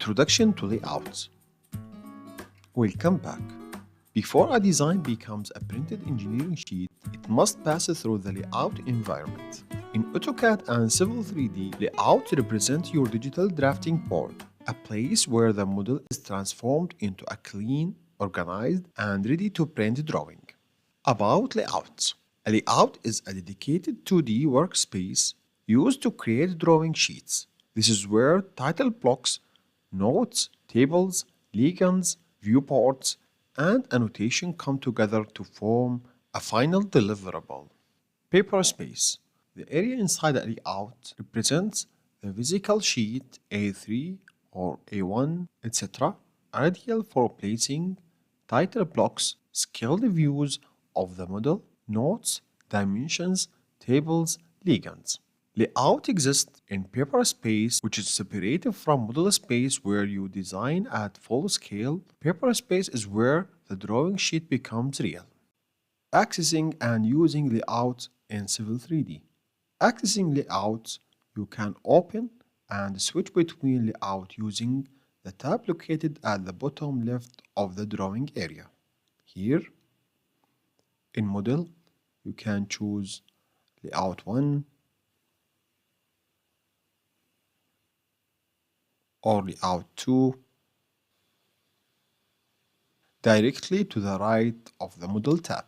Introduction to Layouts. Welcome back. Before a design becomes a printed engineering sheet, it must pass through the layout environment. In AutoCAD and Civil 3D, layout represents your digital drafting board, a place where the model is transformed into a clean, organized, and ready to print drawing. About layouts. A layout is a dedicated 2D workspace used to create drawing sheets. This is where title blocks, notes, tables, legends, viewports, and annotation come together to form a final deliverable. Paper space. The area inside a layout represents the physical sheet A3 or A1, etc., ideal for placing title blocks, scaled views of the model, notes, dimensions, tables, legends. Layout exists in paper space, which is separated from model space where you design at full scale. Paper space is where the drawing sheet becomes real. Accessing and using layouts in Civil 3D. Accessing layouts, you can open and switch between layout using the tab located at the bottom left of the drawing area. Here, in Model, you can choose Layout 1, or Layout 2 directly to the right of the Model tab.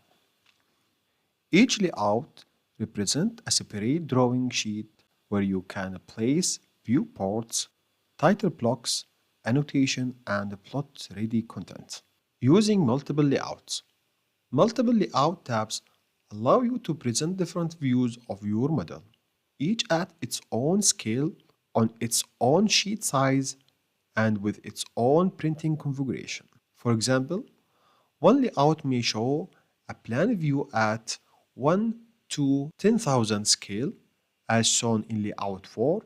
Each layout represents a separate drawing sheet where you can place viewports, title blocks, annotation, and plot-ready content. Using multiple layouts. Multiple layout tabs allow you to present different views of your model, each at its own scale, on its own sheet size, and with its own printing configuration. For example, one layout may show a plan view at 1 to 10,000 scale, as shown in Layout 4,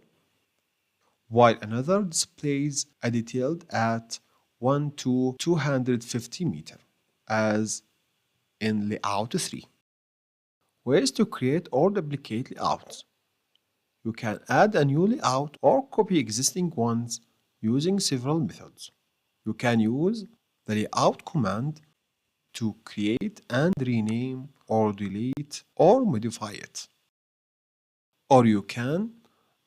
while another displays a detailed at 1 to 250 meter, as in Layout 3. Ways to create or duplicate layouts. You can add a new layout or copy existing ones using several methods. You can use the layout command to create and rename or delete or modify it. Or you can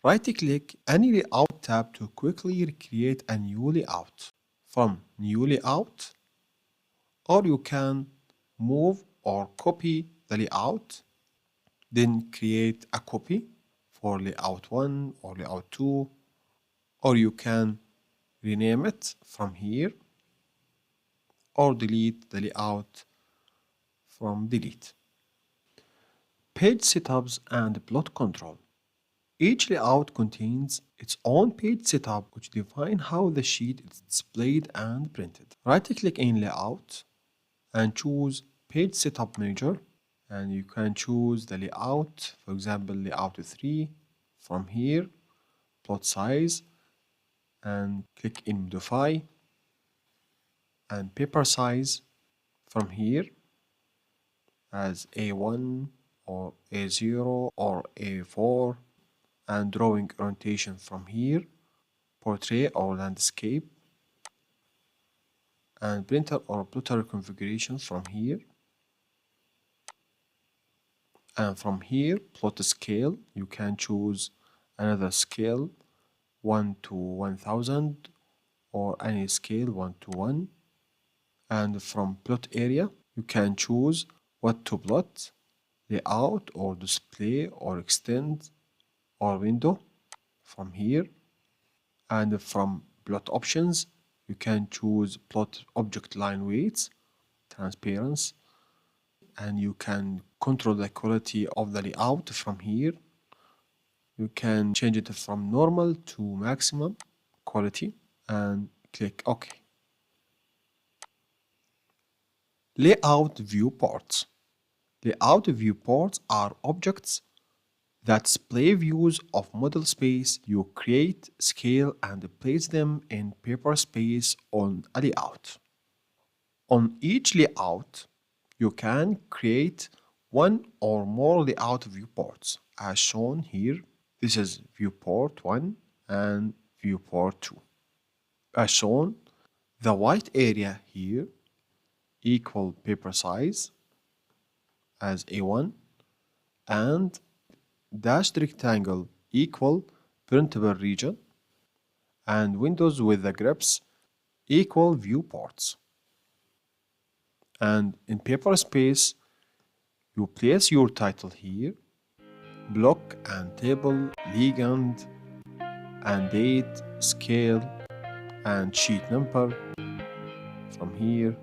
right-click any layout tab to quickly recreate a new layout from New Layout, or you can move or copy the layout, then create a copy for Layout 1 or Layout 2, or you can rename it from here, or delete the layout from Delete. Page setups and plot control. Each layout contains its own page setup which defines how the sheet is displayed and printed. Right-click in Layout and choose Page Setup Manager, and you can choose the layout, for example Layout 3 from here, plot size, and click in Modify, and paper size from here as A1 or A0 or A4, and drawing orientation from here, portrait or landscape, and printer or plotter configuration from here, and from here plot scale, you can choose another scale 1 to 1000 or any scale 1 to 1, and from plot area you can choose what to plot, layout or display or extend or window from here, and from plot options you can choose plot object line weights, transparency, and you can control the quality of the layout from here. You can change it from normal to maximum quality and click OK. Layout viewports. Layout viewports are objects that display views of model space. You create, scale, and place them in paper space on a layout. On each layout, you can create one or more layout viewports, as shown here. This is viewport 1 and viewport 2. as shown, the white area here equal paper size as A1 and dashed rectangle equal printable region and windows with the grips equal viewports. And in paper space, you place your title here, block and table, legend, and date, scale, and sheet number from here,